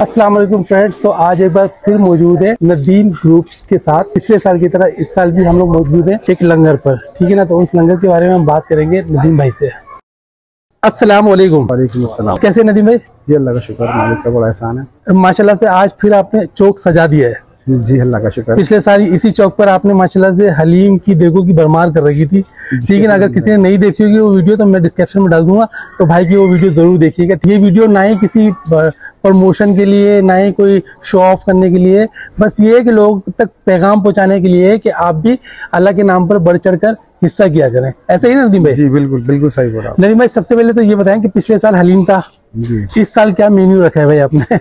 अस्सलाम वालेकुम फ्रेंड्स। तो आज एक बार फिर मौजूद है नदीम ग्रुप्स के साथ। पिछले साल की तरह इस साल भी हम लोग मौजूद हैं एक लंगर पर, ठीक है ना। तो उस लंगर के बारे में हम बात करेंगे नदीम भाई से। अस्सलाम वालेकुम। वालेकुम अस्सलाम। कैसे नदीम भाई? जी अल्लाह का शुक्र, मालिक का बड़ा एहसान है। माशाल्लाह से आज फिर आपने चौक सजा दिया है। जी अल्लाह का शुक्र। पिछले साल इसी चौक पर आपने माशाल्लाह से हलीम की देखो की भरमार कर रखी थी, ठीक है ना। अगर किसी ने नहीं देखी होगी वो वीडियो तो मैं डिस्क्रिप्शन में डाल दूंगा, तो भाई की वो वीडियो जरूर देखिएगा। ये वीडियो ना ही किसी प्रमोशन के लिए, ना ही कोई शो ऑफ करने के लिए, बस ये है कि लोगों तक पैगाम पहुंचाने के लिए है कि आप भी अल्लाह के नाम पर बढ़ चढ़कर हिस्सा किया करें। ऐसे ही ना नदीम भाई? जी बिल्कुल बिल्कुल सही बोला नदीम भाई, सबसे पहले तो ये बताएं कि पिछले साल हलीम था, जी। इस साल क्या मेन्यू रखा है भाई आपने?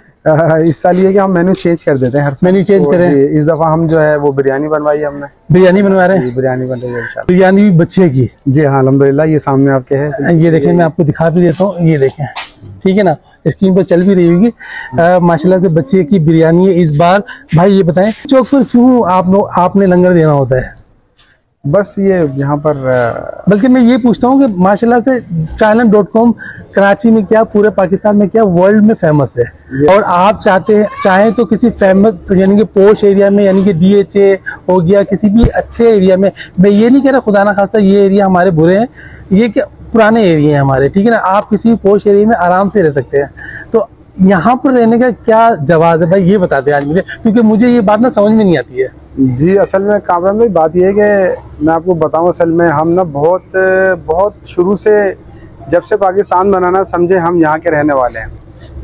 इस साल ये कि हम मेन्यू चेंज कर देते हैं हर साल। मेन्यू चेंज तो करें। इस दफा हम जो है वो बिरयानी बनवाई हमने। बिरयानी बनवा रहे हैं? बिरयानी बन रही है इंशाल्लाह। बिरयानी भी बच्चे की? जी हाँ अल्हम्दुलिल्लाह, ये सामने आपके है। ये देखें, मैं आपको दिखा भी देता हूँ, ये देखें, ठीक है ना, स्क्रीन पर चल भी रही होगी। माशाल्लाह से बच्चे की बिरयानी है इस बार। भाई ये बताएं चौक पर क्यों आपने लंगर देना होता है? बस ये यहाँ पर बल्कि मैं ये पूछता हूँ कि माशाल्लाह से चाइना.com कराची में क्या, पूरे पाकिस्तान में क्या, वर्ल्ड में फेमस है। और आप चाहें तो किसी फेमस यानी कि पोश एरिया में, यानी कि DHA हो गया, किसी भी अच्छे एरिया में, मैं ये नहीं कह रहा खुदा ना खास्ता ये एरिया हमारे बुरे हैं, ये क्या पुराने एरिया हैं हमारे, ठीक है ना। आप किसी पोश एरिया में आराम से रह सकते हैं। तो यहाँ पर रहने का क्या जवाब है भाई, ये बताते हैं आज मुझे, क्योंकि मुझे ये बात ना समझ में नहीं आती है। जी असल में कामरान भाई बात यह है कि मैं आपको बताऊं, असल में हम ना बहुत शुरू से, जब से पाकिस्तान बना ना, समझे हम यहाँ के रहने वाले हैं।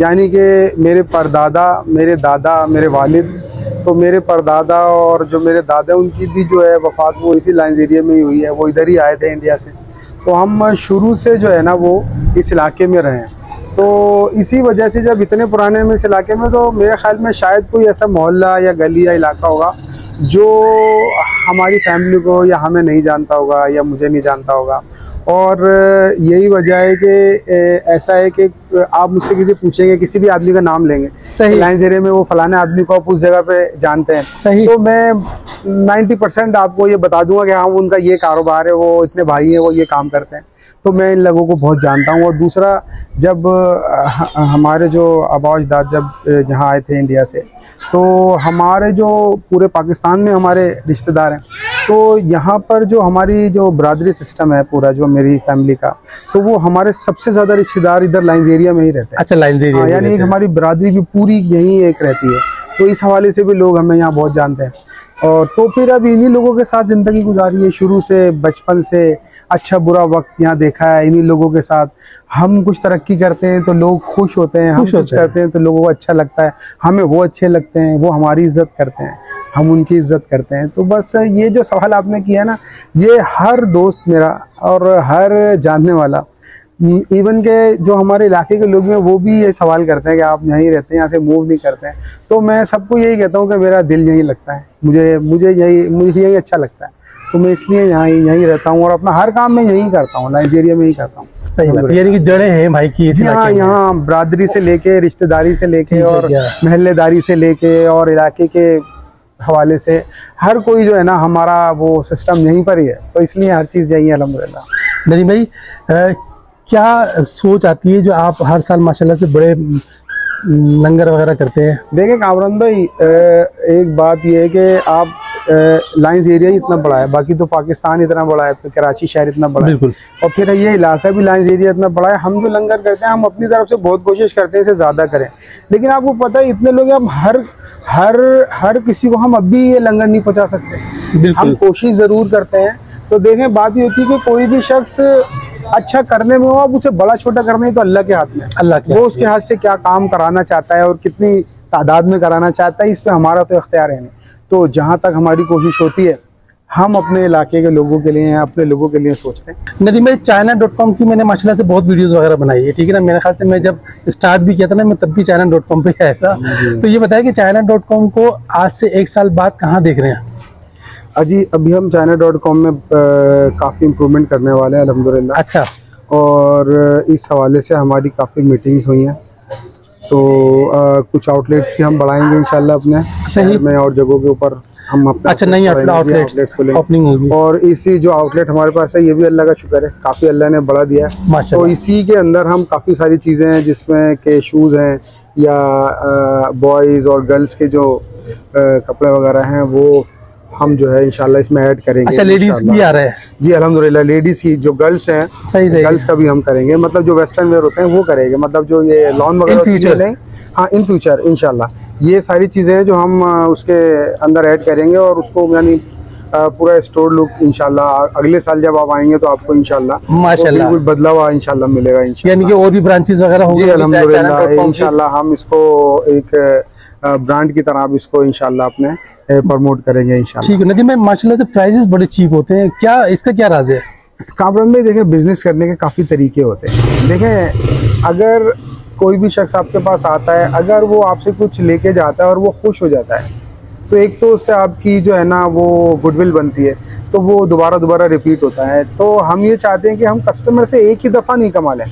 यानी कि मेरे परदादा, मेरे दादा, मेरे वालिद, तो मेरे परदादा और जो मेरे दादा उनकी भी जो है वफात वो इसी लाइन एरिया में ही हुई है। वो इधर ही आए थे इंडिया से, तो हम शुरू से जो है ना वो इस इलाके में रहे। तो इसी वजह से जब इतने पुराने में इस इलाके में, तो मेरे ख्याल में शायद कोई ऐसा मोहल्ला या गली या इलाका होगा जो हमारी फैमिली को या हमें नहीं जानता होगा या मुझे नहीं जानता होगा। और यही वजह है कि ऐसा है कि आप मुझसे किसी पूछेंगे, किसी भी आदमी का नाम लेंगे, लाइन एरिया में वो फलाने आदमी को आप उस जगह पे जानते हैं, सही, तो मैं 90% आपको ये बता दूंगा कि हाँ उनका ये कारोबार है, वो इतने भाई हैं, वो ये काम करते हैं। तो मैं इन लोगों को बहुत जानता हूँ। और दूसरा, जब हमारे जो आबा अजदाद जब यहाँ आए थे इंडिया से, तो हमारे जो पूरे पाकिस्तान में हमारे रिश्तेदार हैं, तो यहाँ पर जो हमारी जो बरादरी सिस्टम है पूरा, जो मेरी फैमिली का, तो वो हमारे सबसे ज़्यादा रिश्तेदार इधर लाइन एरिया में ही रहते हैं। अच्छा, लाइन एरिया, यानी एक हमारी बरादरी भी पूरी यहीं एक रहती है। तो इस हवाले से भी लोग हमें यहाँ बहुत जानते हैं। और तो फिर अब इन्हीं लोगों के साथ ज़िंदगी गुजारी है शुरू से, बचपन से। अच्छा बुरा वक्त यहाँ देखा है इन्हीं लोगों के साथ। हम कुछ तरक्की करते हैं तो लोग खुश होते हैं, हम कुछ करते हैं तो लोगों को अच्छा लगता है, हमें वो अच्छे लगते हैं, वो हमारी इज्जत करते हैं, हम उनकी इज्जत करते हैं। तो बस ये जो सवाल आपने किया ना, ये हर दोस्त मेरा और हर जानने वाला, इवन के जो हमारे इलाके के लोग हैं, वो भी ये सवाल करते हैं कि आप यहीं रहते हैं, यहाँ से मूव नहीं करते हैं। तो मैं सबको यही कहता हूँ कि मेरा दिल यहीं लगता है, मुझे यही अच्छा लगता है। तो मैं इसलिए यहीं रहता हूँ और अपना हर काम में यहीं करता हूँ, नाइजीरिया में ही करता हूँ। सही बात, यानी कि जड़ें हैं भाई की इस इलाके में। यहाँ बरादरी से लेके, रिश्तेदारी से लेके, और महल्लेदारी से लेके, और इलाके के हवाले से हर कोई जो है ना, हमारा वो सिस्टम यहीं पर ही है। तो इसलिए हर चीज़ यहीं है अल्हम्दुलिल्लाह। नदीम भाई, क्या सोच आती है जो आप हर साल माशाल्लाह से बड़े लंगर वगैरह करते हैं? देखिए कामरान भाई, एक बात यह है कि आप लाइन्स एरिया ही इतना बड़ा है, बाकी तो पाकिस्तान इतना बड़ा है, कराची शहर इतना बड़ा है, और फिर ये इलाका भी लाइन्स एरिया इतना बड़ा है। हम जो लंगर करते हैं, हम अपनी तरफ से बहुत कोशिश करते हैं इसे ज़्यादा करें, लेकिन आपको पता है इतने लोग, हम हर किसी को हम अभी ये लंगर नहीं पहुँचा सकते। हम कोशिश ज़रूर करते हैं। तो देखें, बात ये होती है कि कोई भी शख्स अच्छा करने में हो, अब उसे बड़ा छोटा करना ही तो अल्लाह के हाथ में, वो उसके हाथ से क्या काम कराना चाहता है और कितनी तादाद में कराना चाहता है, इस पे हमारा तो इख्तियार है नहीं। तो जहाँ तक हमारी कोशिश होती है, हम अपने इलाके के लोगों के लिए, अपने लोगों के लिए सोचते हैं। नदीम भाई, चाइना.com की मैंने माशाल्लाह से बहुत वीडियोस वगैरह बनाई है, ठीक है ना। मेरे ख्याल से मैं जब स्टार्ट भी किया था ना, मैं तब भी चाइना.com पे आया था। तो ये बताया कि चाइना.com को आज से 1 साल बाद कहाँ देख रहे हैं? अजी अभी हम चाइना.com में काफ़ी इम्प्रूवमेंट करने वाले हैं अल्हम्दुलिल्लाह। अच्छा। और इस हवाले से हमारी काफ़ी मीटिंग्स हुई हैं, तो कुछ आउटलेट्स भी हम बढ़ाएंगे इंशाल्लाह अपने शहर में और जगहों के ऊपर हम अपना अच्छा नहीं आउटलेट्स ओपनिंग होगी। और इसी जो आउटलेट हमारे पास है ये भी अल्लाह का शुक्र है, काफ़ी अल्लाह ने बढ़ा दिया है। माशाल्लाह। तो इसी के अंदर हम काफ़ी सारी चीज़ें हैं जिसमें के शूज़ हैं या बॉयज़ और गर्ल्स के जो कपड़े वगैरह हैं वो हम जो है इंशाल्लाह इसमें ऐड करेंगे। अच्छा लेडीज भी आ रहा है? जी अल्हम्दुलिल्लाह लेडीज की जो गर्ल्स हैं सही गर्ल्स का भी हम करेंगे, मतलब जो वेस्टर्न वेयर होते हैं वो करेंगे, मतलब जो ये लॉन वगैरह फ्यूचर नहीं, हाँ इन फ्यूचर इंशाल्लाह ये सारी चीज़ें हैं जो हम उसके अंदर ऐड करेंगे और उसको यानी पूरा स्टोर लुक इंशाल्लाह अगले साल जब आप आएंगे तो आपको इंशाल्लाह माशाल्लाह बिल्कुल बदलाव इंशाल्लाह मिलेगा इंशाल्लाह। यानी कि और भी ब्रांचेस वगैरह होंगे? जी अल्हम्दुलिल्लाह इंशाल्लाह हम इसको एक ब्रांड की तरह आप इसको इंशाल्लाह अपने प्रमोट करेंगे इंशाल्लाह। ठीक है नदीम भाई, माशाल्लाह से प्राइसेस बड़े चीप होते हैं, क्या इसका क्या राज है? कामरान भाई देखें बिजनेस करने के काफ़ी तरीके होते हैं। देखें अगर कोई भी शख्स आपके पास आता है, अगर वो आपसे कुछ लेके जाता है और वो खुश हो जाता है तो एक तो उससे आपकी जो है ना वो गुडविल बनती है, तो वो दोबारा रिपीट होता है। तो हम ये चाहते हैं कि हम कस्टमर से एक ही दफ़ा नहीं कमा लें,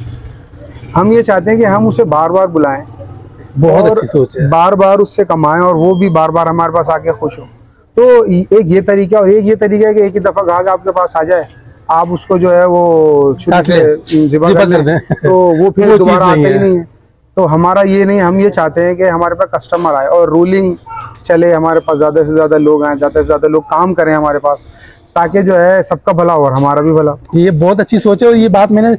हम ये चाहते हैं कि हम उसे बार बार बुलाएं, बहुत अच्छी सोच है, बार बार उससे कमाएं और वो भी बार बार हमारे पास आके खुश हो। तो एक ये तरीका, और एक ये तरीका है कि एक ही दफ़ा ग्राहक आपके पास आ जाए, आप उसको जो है वो छुरी से ज़िबा कर दें तो वो फिर दोबारा आता ही नहीं है। तो हमारा ये नहीं, हम ये चाहते हैं कि हमारे पास कस्टमर आए और रूलिंग चले, हमारे पास ज़्यादा से ज़्यादा लोग आए, ज़्यादा से ज़्यादा लोग काम करें हमारे पास, ताकि जो है सबका भला हो और हमारा भी भला। ये बहुत अच्छी सोच है और ये बात मैंने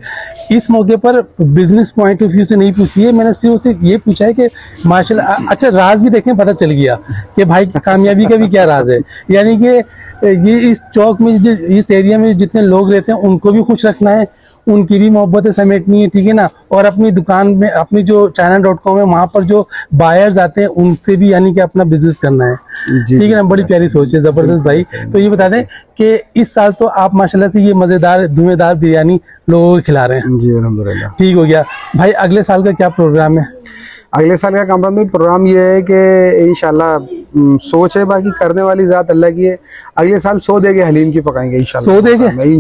इस मौके पर बिजनेस पॉइंट ऑफ व्यू से नहीं पूछी है, मैंने सिर्फ उससे ये पूछा है कि माशाल्लाह अच्छा राज भी देखने पता चल गया कि भाई की कामयाबी का भी क्या राज है। यानी कि ये इस चौक में जो इस एरिया में जितने लोग रहते हैं उनको भी खुश रखना है, उनकी भी मोहब्बतें समेटनी है, ठीक है ना, और अपनी दुकान में अपनी जो china.com है वहाँ पर जो बायर्स आते हैं उनसे भी यानी कि अपना बिजनेस करना है, ठीक है ना। बड़ी प्यारी सोच है, जबरदस्त भाई। तो ये बता दें कि इस साल तो आप माशाल्लाह से ये मजेदार धुएंधार बिरयानी लोगों को खिला रहे हैं। जी अल्हम्दुलिल्लाह। ठीक हो गया भाई, अगले साल का क्या प्रोग्राम है? अगले साल का कामरान में प्रोग्राम ये है कि इंशाल्लाह सोच है, बाकी करने वाली ज़ात अल्लाह की है। अगले साल 100 देगे हलीम की पकाएंगे इंशाल्लाह। 100 देगे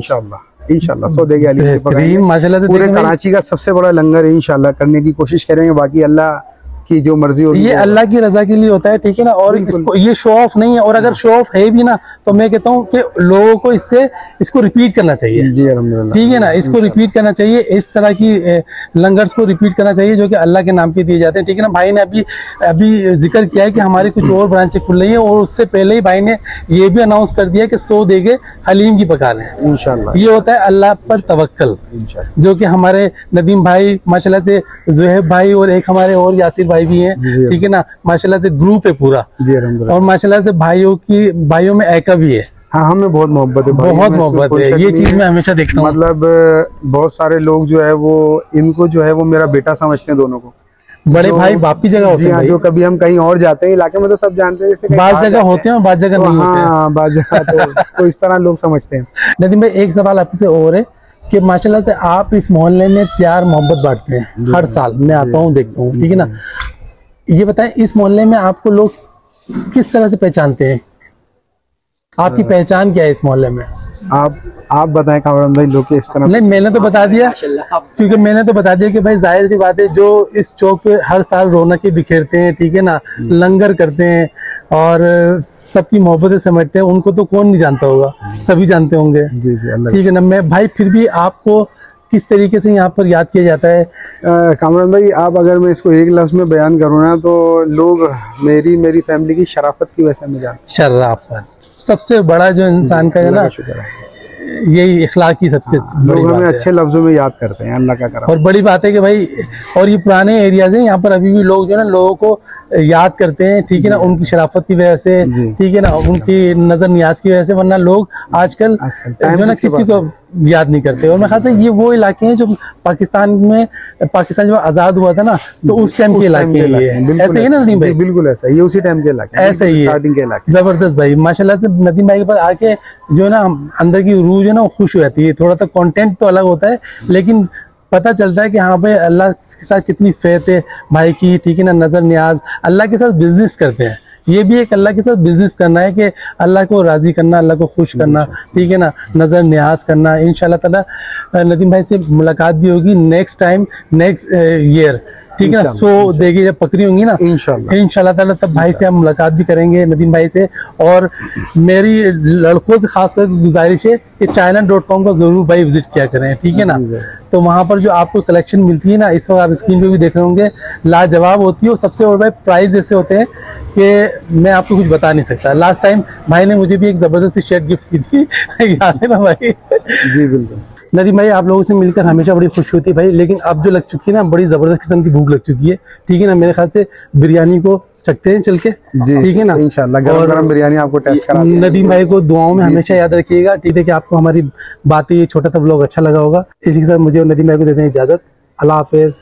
इंशाल्लाह 100 देगे हलीम की पकाएंगे माशाल्लाह से। पूरे कराची का सबसे बड़ा लंगर है इंशाल्लाह करने की कोशिश करेंगे, बाकी अल्लाह की जो मर्जी होगी, ये अल्लाह की रजा के लिए होता है, ठीक है ना। और इसको ये शो ऑफ नहीं है, और अगर शो ऑफ है भी ना तो मैं कहता हूँ कि लोगों को इसको रिपीट करना चाहिए। जी अल्हम्दुलिल्लाह, ठीक है ना, इसको रिपीट करना चाहिए, इस तरह की लंगर्स को रिपीट करना चाहिए जो कि अल्लाह के नाम पे दिए जाते हैं, ठीक है ना। भाई ने अभी जिक्र किया है कि हमारी कुछ और ब्रांचें खुल रही है, और उससे पहले ही भाई ने ये भी अनाउंस कर दिया कि 100 देगे हलीम की पका रहे हैं इंशाल्लाह। ये होता है अल्लाह पर तवक्कल, जो कि हमारे नदीम भाई माशाल्लाह से, ज़ुहैब भाई और एक हमारे और यासिर भाई भी हैं, ठीक है ना, माशाल्लाह से ग्रुप है पूरा। जी अल्हम्दुलिल्लाह। और माशाल्लाह से भाइयों में ऐका भी है। हाँ हमें बहुत मोहब्बत है, बहुत मोहब्बत है, ये चीज मैं हमेशा देखता हूँ। मतलब बहुत सारे लोग जो है वो इनको जो है वो मेरा बेटा समझते हैं दोनों को। बड़े भाई बाप की जगह होते हैं। जो कभी हम कहीं और जाते हैं इलाके में तो सब जानते हैं, बात जगह होते हैं और बात जगह नहीं होते हैं। हाँ बात जगह तो इस तरह लोग समझते हैं। नदीम भाई एक सवाल आपसे और है कि माशाल्लाह से आप इस मोहल्ले में प्यार मोहब्बत बांटते हैं हर साल, मैं आता हूँ देखता हूँ, ठीक है ना। ये बताएं इस मोहल्ले में आपको लोग किस तरह से पहचानते हैं, आपकी पहचान क्या है इस मोहल्ले में? आप बताएं कामरान भाई, लोग इस तरह। नहीं मैंने तो बता दिया, क्योंकि मैंने तो बता दिया कि भाई जाहिर सी बात है जो इस चौक पे हर साल रौनकें बिखेरते हैं, ठीक है ना, लंगर करते हैं और सबकी मोहब्बतें समझते हैं, उनको तो कौन नहीं जानता होगा, सभी जानते होंगे। जी जी ठीक है ना। मैं भाई फिर भी आपको किस तरीके से यहाँ पर याद किया जाता है? कामरान भाई आप अगर मैं इसको एक लफ्ज में बयान करूँ ना तो लोग मेरी फैमिली की शराफत की वजह से मैं जानता हूँ। शराफत सबसे बड़ा जो इंसान का है ना, यही इखलाक की सबसे बड़ी लोग बात हमें है। अच्छे लफ्जों में याद करते हैं, अल्लाह का करम। और बड़ी बात है कि भाई, और ये पुराने एरियाज हैं, यहाँ पर अभी भी लोग जो है ना लोगों को याद करते हैं, ठीक है ना, उनकी शराफत की वजह से, ठीक है ना, उनकी नजर नियाज की वजह से, वरना लोग आजकल जो है ना किसी को याद नहीं करते। और मेरे ख्याल से ये वो इलाके हैं जो पाकिस्तान जब आजाद हुआ था ना तो उस टाइम के इलाके हैं, ये ऐसे ही ना नदीम भाई? बिल्कुल ऐसा, ये उसी टाइम के इलाके, ऐसे ही स्टार्टिंग के इलाके। जबरदस्त भाई, माशाल्लाह से नदीम भाई के पास आके जो है ना अंदर की रूह जो है ना वो खुश हो जाती है। थोड़ा सा कंटेंट तो अलग होता है, लेकिन पता चलता है कि हाँ भाई अल्लाह के साथ कितनी फेथ है भाई की, ठीक है ना, नजर नियाज, अल्लाह के साथ बिजनेस करते हैं। ये भी एक अल्लाह के साथ बिजनेस करना है कि अल्लाह को राजी करना, अल्लाह को खुश करना, ठीक है ना, नजर नियाज करना। इंशाल्लाह ताला नदीम भाई से मुलाकात भी होगी नेक्स्ट टाइम, नेक्स्ट ईयर, ठीक है ना। सो देखिए जब पकड़ी होंगी ना इंशाल्लाह ताला तब भाई से हम मुलाकात भी करेंगे, नदीम भाई से। और मेरी लड़कों से खासकर गुजारिश है कि china.com का जरूर भाई विजिट किया करें, ठीक है ना। तो वहाँ पर जो आपको कलेक्शन मिलती है ना, इस वक्त आप स्क्रीन पे भी देख रहे होंगे, लाजवाब होती है। और सबसे और भाई प्राइस ऐसे होते हैं कि मैं आपको कुछ बता नहीं सकता। लास्ट टाइम भाई ने मुझे भी एक जबरदस्त शर्ट गिफ्ट की थी याद है ना भाई? जी बिल्कुल। नदीम भाई आप लोगों से मिलकर हमेशा बड़ी खुशी होती है भाई, लेकिन अब जो लग चुकी है ना, बड़ी जबरदस्त किस्म की भूख लग चुकी है, ठीक है ना। मेरे ख्याल से बिरयानी को चखते हैं चल के, ठीक है ना। इंशाल्लाह गरम बिरयानी आपको टेस्ट करा देंगे। नदीम भाई को दुआओं में हमेशा याद रखिएगा, ठीक है। कि आपको हमारी बातें, ये छोटा सा व्लॉग अच्छा लगा होगा। इसी के साथ मुझे और नदीम भाई को देते हैं इजाजत। अल्लाह हाफिज।